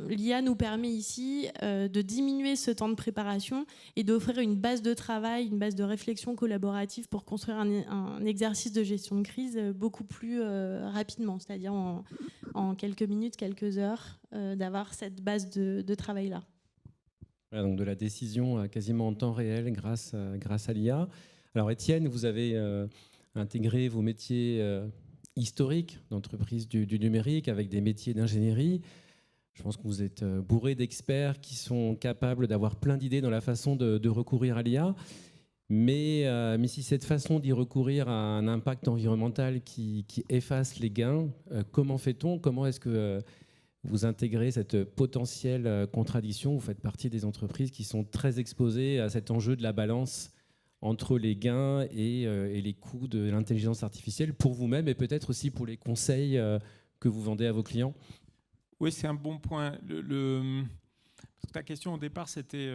l'IA nous permet ici de diminuer ce temps de préparation et d'offrir une base de travail, une base de réflexion collaborative pour construire un exercice de gestion de crise beaucoup plus rapidement, c'est-à-dire en quelques minutes, quelques heures, d'avoir cette base de travail-là. Voilà, donc de la décision quasiment en temps réel grâce à l'IA. Alors Étienne, vous avez intégré vos métiers historiques d'entreprise du numérique avec des métiers d'ingénierie. Je pense que vous êtes bourré d'experts qui sont capables d'avoir plein d'idées dans la façon de recourir à l'IA. Mais si cette façon d'y recourir a un impact environnemental qui efface les gains, comment fait-on? Comment est-ce que vous intégrez cette potentielle contradiction? Vous faites partie des entreprises qui sont très exposées à cet enjeu de la balance entre les gains et les coûts de l'intelligence artificielle pour vous-même et peut-être aussi pour les conseils que vous vendez à vos clients. Oui, c'est un bon point. Ta question au départ, c'était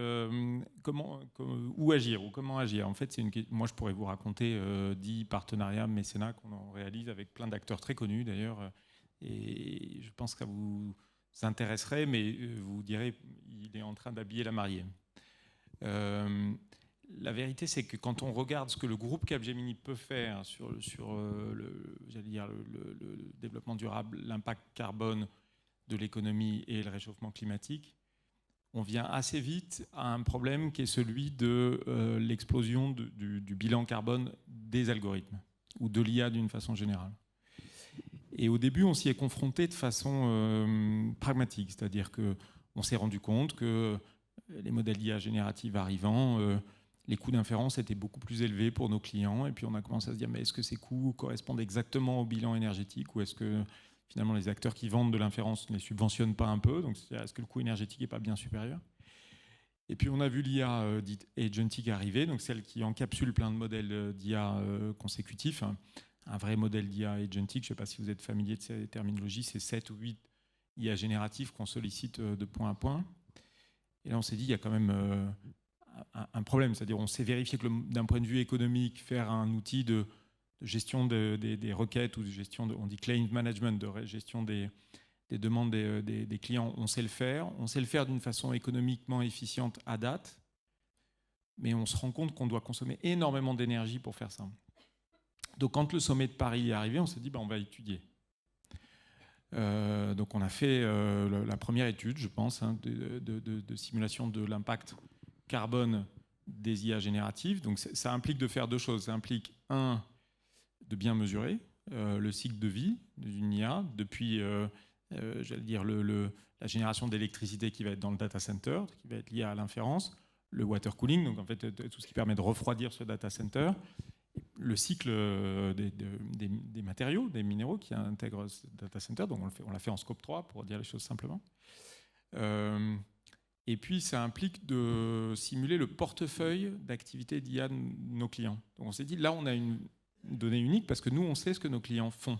où agir ou comment agir. En fait, moi, je pourrais vous raconter 10 partenariats mécénat qu'on réalise avec plein d'acteurs très connus d'ailleurs. Et je pense que ça vous intéresserait, mais vous direz, il est en train d'habiller la mariée. La vérité, c'est que quand on regarde ce que le groupe Capgemini peut faire sur le développement durable, l'impact carbone de l'économie et le réchauffement climatique, on vient assez vite à un problème qui est celui de l'explosion du bilan carbone des algorithmes ou de l'IA d'une façon générale. Et au début, on s'y est confronté de façon pragmatique, c'est-à-dire qu'on s'est rendu compte que les modèles d'IA génératifs arrivant, les coûts d'inférence étaient beaucoup plus élevés pour nos clients. Et puis on a commencé à se dire, mais est-ce que ces coûts correspondent exactement au bilan énergétique ou est-ce que finalement les acteurs qui vendent de l'inférence ne les subventionnent pas un peu? Donc est-ce que le coût énergétique n'est pas bien supérieur? Et puis on a vu l'IA dite agentic arriver, donc celle qui encapsule plein de modèles d'IA consécutifs. Un vrai modèle d'IA agentic, je ne sais pas si vous êtes familier de ces terminologies, c'est 7 ou 8 IA génératifs qu'on sollicite de point à point. Et là on s'est dit, il y a quand même un problème, c'est-à-dire on s'est vérifié que d'un point de vue économique, faire un outil de gestion des requêtes ou de gestion, on dit claims management, de gestion des demandes des clients, on sait le faire. On sait le faire d'une façon économiquement efficiente à date, mais on se rend compte qu'on doit consommer énormément d'énergie pour faire ça. Donc quand le sommet de Paris est arrivé, on s'est dit on va étudier. Donc on a fait la première étude, je pense, de simulation de l'impact carbone des IA génératives. Donc ça implique de faire deux choses. Ça implique, de bien mesurer le cycle de vie d'une IA depuis, j'allais dire, la génération d'électricité qui va être dans le data center, qui va être liée à l'inférence, le water cooling, donc en fait tout ce qui permet de refroidir ce data center, le cycle des matériaux, des minéraux qui intègrent ce data center, donc on l'a fait en scope 3 pour dire les choses simplement. Et puis ça implique de simuler le portefeuille d'activités d'IA de nos clients. Donc on s'est dit, là on a une donnée unique parce que nous on sait ce que nos clients font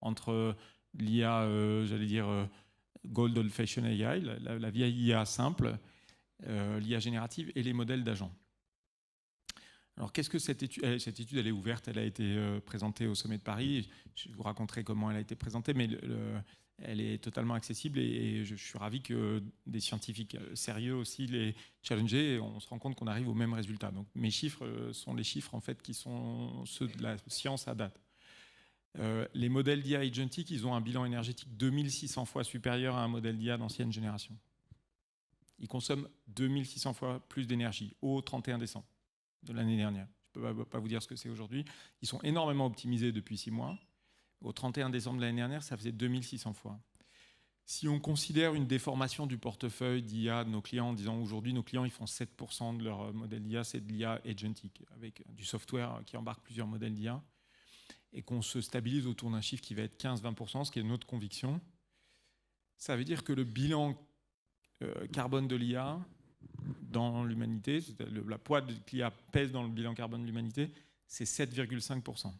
entre l'IA, j'allais dire Gold Old Fashioned AI, la vieille IA simple, l'IA générative et les modèles d'agents. Alors qu'est-ce que cette étude? Cette étude elle est ouverte, elle a été présentée au sommet de Paris. Je vous raconterai comment elle a été présentée, mais elle est totalement accessible et je suis ravi que des scientifiques sérieux aussi les challenger et on se rend compte qu'on arrive au même résultat. Donc mes chiffres sont les chiffres en fait qui sont ceux de la science à date. Les modèles d'IA agentic, ils ont un bilan énergétique 2600 fois supérieur à un modèle d'IA d'ancienne génération. Ils consomment 2600 fois plus d'énergie au 31 décembre de l'année dernière. Je ne peux pas vous dire ce que c'est aujourd'hui. Ils sont énormément optimisés depuis 6 mois. Au 31 décembre de l'année dernière, ça faisait 2600 fois. Si on considère une déformation du portefeuille d'IA de nos clients en disant aujourd'hui nos clients ils font 7% de leur modèle d'IA, c'est de l'IA agentic, avec du software qui embarque plusieurs modèles d'IA, et qu'on se stabilise autour d'un chiffre qui va être 15-20%, ce qui est notre conviction, ça veut dire que le bilan carbone de l'IA dans l'humanité, la poids de l'IA pèse dans le bilan carbone de l'humanité, c'est 7,5%.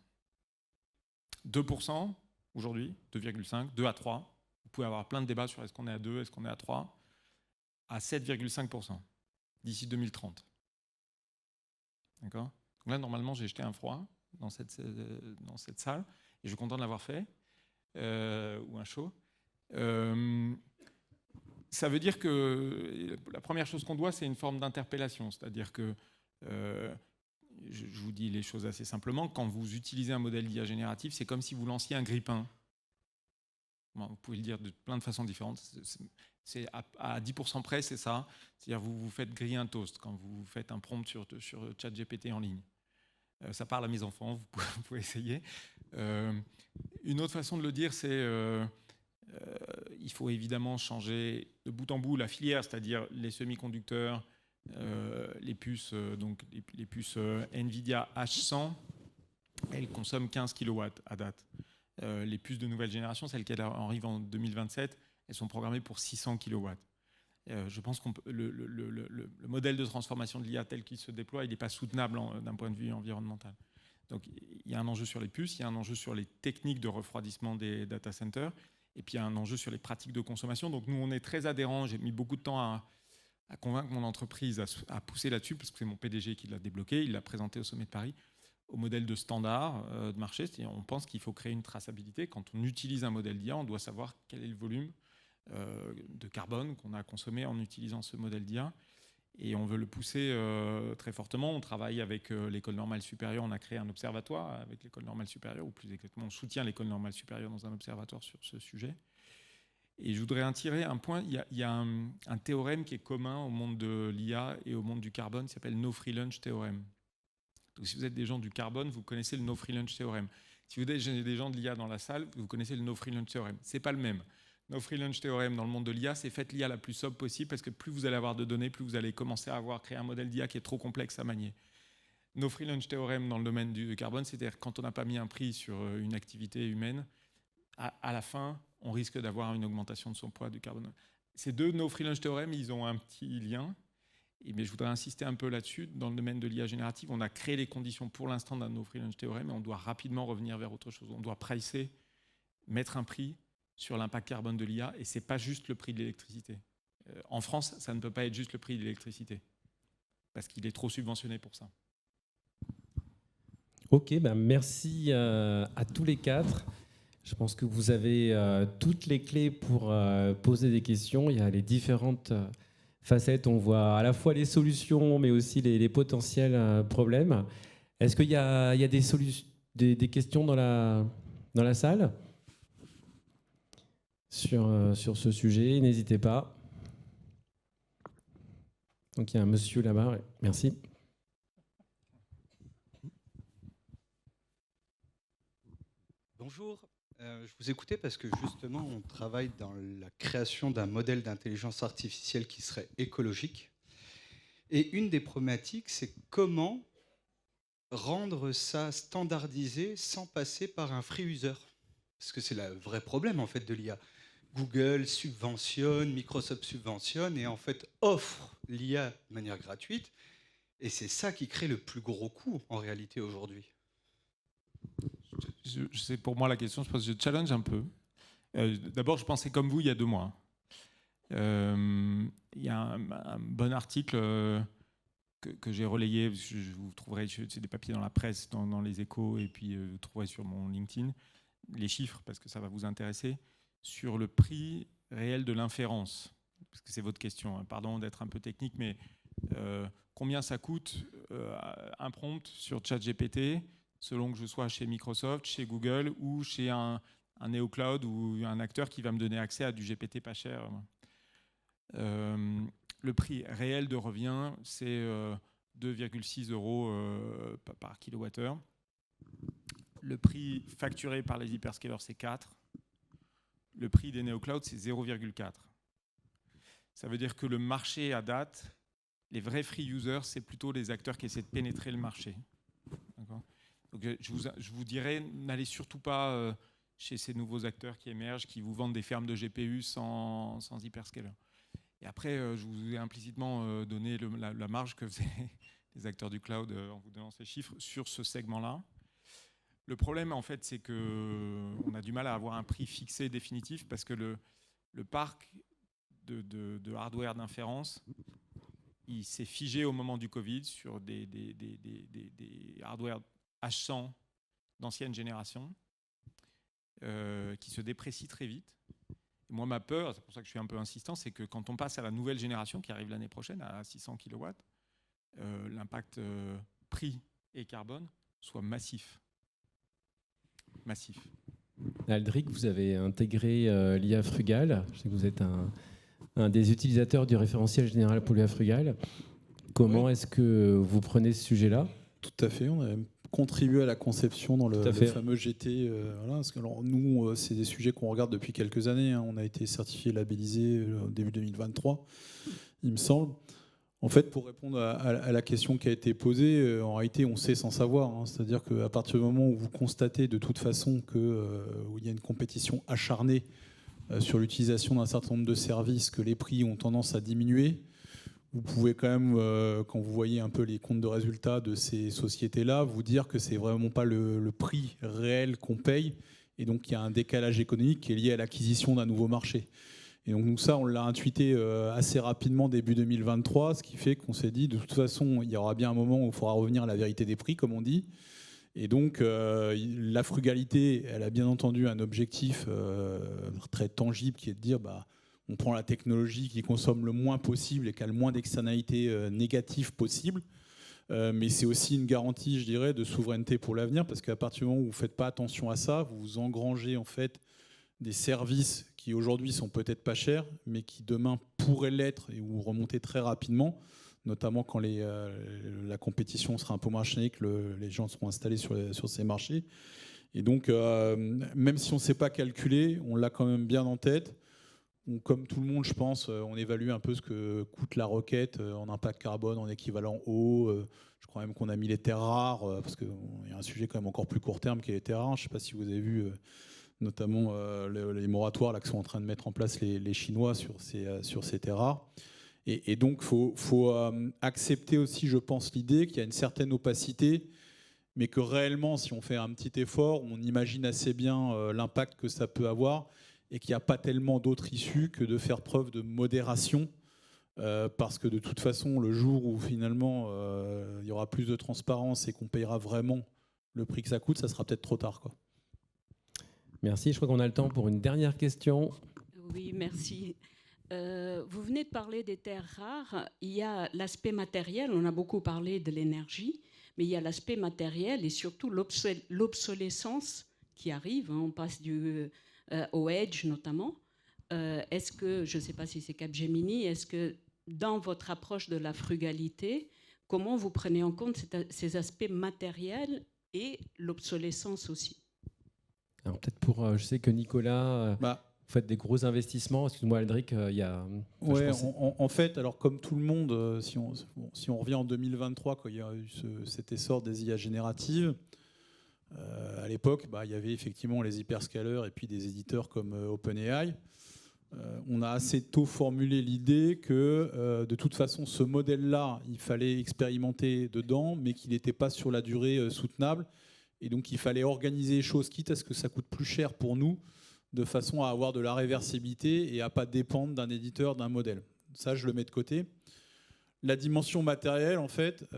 2% aujourd'hui, 2,5, 2 à 3. Vous pouvez avoir plein de débats sur est-ce qu'on est à 2, est-ce qu'on est à 3, à 7,5% d'ici 2030. D'accord ? Donc là, normalement, j'ai jeté un froid dans cette salle et je suis content de l'avoir fait, ou un chaud. Ça veut dire que la première chose qu'on doit, c'est une forme d'interpellation, c'est-à-dire que je vous dis les choses assez simplement, quand vous utilisez un modèle d'IA génératif, c'est comme si vous lanciez un grille-pain Vous pouvez le dire de plein de façons différentes. C'est à 10% près, c'est ça. C'est-à-dire vous faites griller un toast quand vous faites un prompt sur ChatGPT en ligne. Ça parle à mes enfants, vous pouvez essayer. Une autre façon de le dire, c'est il faut évidemment changer de bout en bout la filière, c'est-à-dire les semi-conducteurs, les puces, donc les puces NVIDIA H100, elles consomment 15 kW à date. Les puces de nouvelle génération, celles qui arrivent en 2027, elles sont programmées pour 600 kW. Je pense que le modèle de transformation de l'IA tel qu'il se déploie, il n'est pas soutenable d'un point de vue environnemental. Donc il y a un enjeu sur les puces, il y a un enjeu sur les techniques de refroidissement des data centers, et puis il y a un enjeu sur les pratiques de consommation. Donc nous, on est très adhérents. J'ai mis beaucoup de temps à convaincre mon entreprise à pousser là-dessus, parce que c'est mon PDG qui l'a débloqué, il l'a présenté au sommet de Paris, au modèle de standard de marché. C'est-à-dire, on pense qu'il faut créer une traçabilité. Quand on utilise un modèle d'IA, on doit savoir quel est le volume de carbone qu'on a consommé en utilisant ce modèle d'IA. Et on veut le pousser très fortement. On travaille avec l'École normale supérieure. On a créé un observatoire avec l'École normale supérieure, ou plus exactement, on soutient l'École normale supérieure dans un observatoire sur ce sujet. Et je voudrais en tirer un point. Il y a un théorème qui est commun au monde de l'IA et au monde du carbone, qui s'appelle No Free Lunch théorème. Donc, si vous êtes des gens du carbone, vous connaissez le No Free Lunch théorème. Si vous êtes des gens de l'IA dans la salle, vous connaissez le No Free Lunch théorème. C'est pas le même. No Free Lunch théorème dans le monde de l'IA, c'est faites l'IA la plus sobre possible, parce que plus vous allez avoir de données, plus vous allez commencer à créer un modèle d'IA qui est trop complexe à manier. No Free Lunch théorème dans le domaine du carbone, c'est-à-dire quand on n'a pas mis un prix sur une activité humaine, à la fin, on risque d'avoir une augmentation de son poids du carbone. Ces deux No Free Lunch théorème, ils ont un petit lien. Mais je voudrais insister un peu là-dessus. Dans le domaine de l'IA générative, on a créé les conditions pour l'instant d'un No Free Lunch théorème, et on doit rapidement revenir vers autre chose. On doit pricer, mettre un prix sur l'impact carbone de l'IA, et ce n'est pas juste le prix de l'électricité. En France, ça ne peut pas être juste le prix de l'électricité, parce qu'il est trop subventionné pour ça. Ok, ben merci à tous les quatre. Je pense que vous avez toutes les clés pour poser des questions. Il y a les différentes facettes. On voit à la fois les solutions, mais aussi les potentiels problèmes. Est-ce qu'il y a des questions dans la salle sur ce sujet? N'hésitez pas. Donc il y a un monsieur là-bas. Merci. Bonjour. Je vous écoutais parce que justement, on travaille dans la création d'un modèle d'intelligence artificielle qui serait écologique. Et une des problématiques, c'est comment rendre ça standardisé sans passer par un free user. Parce que c'est le vrai problème en fait de l'IA. Google subventionne, Microsoft subventionne et en fait offre l'IA de manière gratuite. Et c'est ça qui crée le plus gros coût en réalité aujourd'hui. C'est pour moi la question, je challenge un peu. D'abord, je pensais comme vous il y a 2 mois. Il y a un bon article que j'ai relayé, vous trouverez, c'est des papiers dans la presse, dans les Échos, et puis vous trouverez sur mon LinkedIn les chiffres, parce que ça va vous intéresser, sur le prix réel de l'inférence. Parce que c'est votre question, hein. Pardon d'être un peu technique, mais combien ça coûte un prompt sur ChatGPT, selon que je sois chez Microsoft, chez Google ou chez un néocloud ou un acteur qui va me donner accès à du GPT pas cher. Le prix réel de revient, c'est 2,6 € par kilowattheure. Le prix facturé par les hyperscalers, c'est 4. Le prix des néoclouds, c'est 0,4. Ça veut dire que le marché à date, les vrais free users, c'est plutôt les acteurs qui essaient de pénétrer le marché. D'accord ? Donc, je vous dirais, n'allez surtout pas chez ces nouveaux acteurs qui émergent, qui vous vendent des fermes de GPU sans hyperscaler. Et après, je vous ai implicitement donné la marge que faisaient les acteurs du cloud en vous donnant ces chiffres sur ce segment-là. Le problème, en fait, c'est qu'on a du mal à avoir un prix fixé définitif parce que le parc de hardware d'inférence, il s'est figé au moment du Covid sur des hardware H100 d'ancienne génération qui se déprécient très vite. Et moi, ma peur, c'est pour ça que je suis un peu insistant, c'est que quand on passe à la nouvelle génération qui arrive l'année prochaine à 600 kW, l'impact prix et carbone soit massif. Massif. Aldric, vous avez intégré l'IA Frugal. Je sais que vous êtes un des utilisateurs du référentiel général pour l'IA Frugal. Comment est-ce que vous prenez ce sujet-là ? Tout à fait. On a contribué à la conception dans le fameux GT. Voilà, parce que alors, nous, c'est des sujets qu'on regarde depuis quelques années. Hein. On a été certifié, labellisé au début 2023, il me semble. En fait, pour répondre à la question qui a été posée, en réalité, on sait sans savoir. Hein. C'est-à-dire qu'à partir du moment où vous constatez de toute façon qu'il y a une compétition acharnée sur l'utilisation d'un certain nombre de services, que les prix ont tendance à diminuer, vous pouvez quand même, quand vous voyez un peu les comptes de résultats de ces sociétés-là, vous dire que c'est vraiment pas le prix réel qu'on paye, et donc il y a un décalage économique qui est lié à l'acquisition d'un nouveau marché. Et donc nous, ça, on l'a intuité assez rapidement début 2023, ce qui fait qu'on s'est dit, de toute façon, il y aura bien un moment où il faudra revenir à la vérité des prix, comme on dit. Et donc, la frugalité, elle a bien entendu un objectif très tangible, qui est de dire, on prend la technologie qui consomme le moins possible et qui a le moins d'externalités négatives possibles. Mais c'est aussi une garantie, je dirais, de souveraineté pour l'avenir, parce qu'à partir du moment où vous ne faites pas attention à ça, vous engrangez en fait des services qui aujourd'hui sont peut-être pas chers, mais qui demain pourraient l'être et ou remonter très rapidement, notamment quand la compétition sera un peu moins acharnée, que les gens seront installés sur ces marchés. Et donc, même si on ne sait pas calculer, on l'a quand même bien en tête. Comme tout le monde, je pense, on évalue un peu ce que coûte la requête en impact carbone, en équivalent eau. Je crois même qu'on a mis les terres rares, parce qu'il y a un sujet quand même encore plus court terme qui est les terres rares. Je ne sais pas si vous avez vu notamment les moratoires là, que sont en train de mettre en place les Chinois sur ces terres rares. Et donc, il faut accepter aussi, je pense, l'idée qu'il y a une certaine opacité, mais que réellement, si on fait un petit effort, on imagine assez bien l'impact que ça peut avoir, et qu'il n'y a pas tellement d'autres issues que de faire preuve de modération, parce que de toute façon, le jour où finalement il y aura plus de transparence et qu'on payera vraiment le prix que ça coûte, ça sera peut-être trop tard, quoi. Merci. Je crois qu'on a le temps pour une dernière question. Oui, merci. Vous venez de parler des terres rares. Il y a l'aspect matériel. On a beaucoup parlé de l'énergie, mais il y a l'aspect matériel et surtout l'obsolescence qui arrive. On passe au edge notamment. Est-ce que, je ne sais pas si c'est Capgemini, est-ce que dans votre approche de la frugalité, comment vous prenez en compte ces aspects matériels et l'obsolescence aussi? Alors peut-être je sais que Nicolas, vous faites des gros investissements. Excuse-moi Aldric, il y a... En fait, alors comme tout le monde, si on revient en 2023, quand il y a eu cet essor des IA génératives, à l'époque, il y avait effectivement les hyperscalers et puis des éditeurs comme OpenAI. On a assez tôt formulé l'idée que de toute façon, ce modèle-là, il fallait expérimenter dedans, mais qu'il n'était pas sur la durée soutenable. Et donc, il fallait organiser les choses, quitte à ce que ça coûte plus cher pour nous, de façon à avoir de la réversibilité et à ne pas dépendre d'un éditeur, d'un modèle. Ça, je le mets de côté. La dimension matérielle, en fait,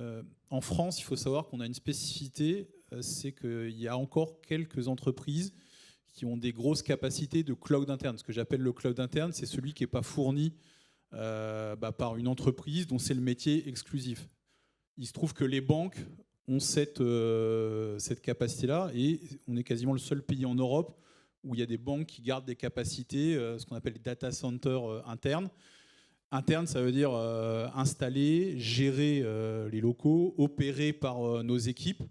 en France, il faut savoir qu'on a une spécificité, c'est qu'il y a encore quelques entreprises qui ont des grosses capacités de cloud interne. Ce que j'appelle le cloud interne, c'est celui qui n'est pas fourni par une entreprise dont c'est le métier exclusif. Il se trouve que les banques ont cette capacité-là, et on est quasiment le seul pays en Europe où il y a des banques qui gardent des capacités, ce qu'on appelle les data centers internes. Interne, ça veut dire installer, gérer les locaux, opérer par nos équipes.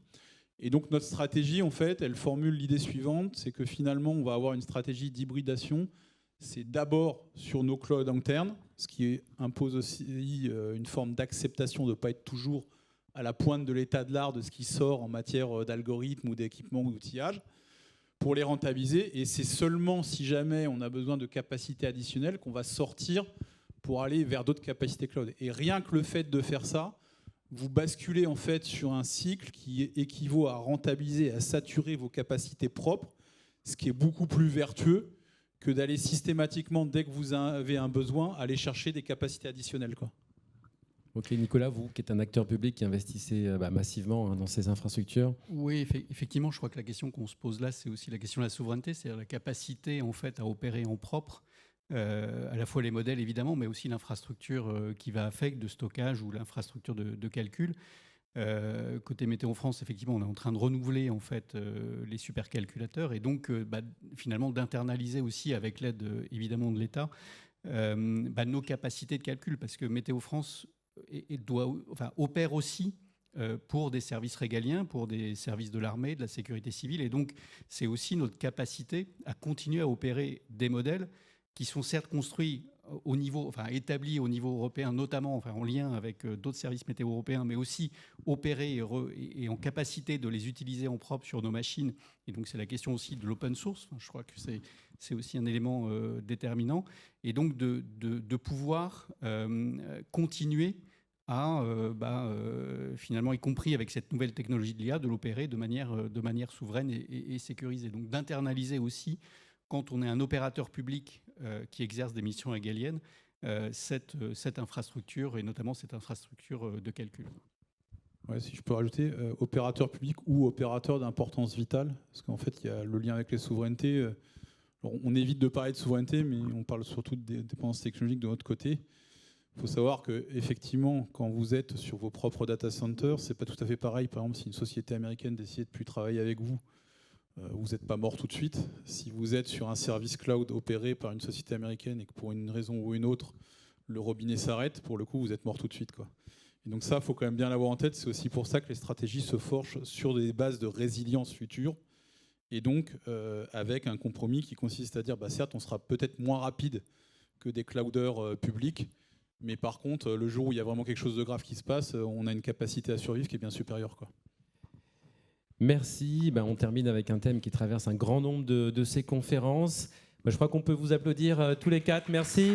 Et donc notre stratégie, en fait, elle formule l'idée suivante, c'est que finalement, on va avoir une stratégie d'hybridation. C'est d'abord sur nos clouds internes, ce qui impose aussi une forme d'acceptation de ne pas être toujours à la pointe de l'état de l'art de ce qui sort en matière d'algorithmes ou d'équipements ou d'outillage, pour les rentabiliser. Et c'est seulement si jamais on a besoin de capacités additionnelles qu'on va sortir pour aller vers d'autres capacités cloud. Et rien que le fait de faire ça, vous basculez en fait sur un cycle qui équivaut à rentabiliser, à saturer vos capacités propres, ce qui est beaucoup plus vertueux que d'aller systématiquement, dès que vous avez un besoin, aller chercher des capacités additionnelles, quoi. Ok, Nicolas, vous qui êtes un acteur public qui investissez massivement dans ces infrastructures. Oui, effectivement, je crois que la question qu'on se pose là, c'est aussi la question de la souveraineté, c'est-à-dire la capacité en fait à opérer en propre, à la fois les modèles évidemment, mais aussi l'infrastructure qui va avec de stockage ou l'infrastructure de calcul. Côté Météo France, effectivement, on est en train de renouveler en fait les supercalculateurs et donc finalement d'internaliser aussi avec l'aide évidemment de l'État nos capacités de calcul, parce que Météo France opère aussi pour des services régaliens, pour des services de l'armée, de la sécurité civile, et donc c'est aussi notre capacité à continuer à opérer des modèles qui sont certes construits au niveau, établis au niveau européen, notamment en lien avec d'autres services météo européens, mais aussi opérés et en capacité de les utiliser en propre sur nos machines. Et donc c'est la question aussi de l'open source. Je crois que c'est aussi un élément déterminant. Et donc de pouvoir continuer à, finalement, y compris avec cette nouvelle technologie de l'IA, de l'opérer de manière souveraine et sécurisée. Donc d'internaliser aussi, quand on est un opérateur public qui exerce des missions régaliennes, cette infrastructure, et notamment cette infrastructure de calcul. Ouais, si je peux rajouter, opérateur public ou opérateur d'importance vitale, parce qu'en fait, il y a le lien avec les souverainetés. Alors, on évite de parler de souveraineté, mais on parle surtout de dépendance technologique de notre côté. Il faut savoir qu'effectivement, quand vous êtes sur vos propres data centers, c'est pas tout à fait pareil. Par exemple, si une société américaine décide de plus travailler avec vous, vous n'êtes pas mort tout de suite. Si vous êtes sur un service cloud opéré par une société américaine et que pour une raison ou une autre, le robinet s'arrête, pour le coup, vous êtes mort tout de suite, quoi. Et donc ça, il faut quand même bien l'avoir en tête. C'est aussi pour ça que les stratégies se forgent sur des bases de résilience future. Et donc, avec un compromis qui consiste à dire, certes, on sera peut-être moins rapide que des clouders publics, mais par contre, le jour où il y a vraiment quelque chose de grave qui se passe, on a une capacité à survivre qui est bien supérieure, quoi. Merci. On termine avec un thème qui traverse un grand nombre de ces conférences. Je crois qu'on peut vous applaudir tous les quatre. Merci.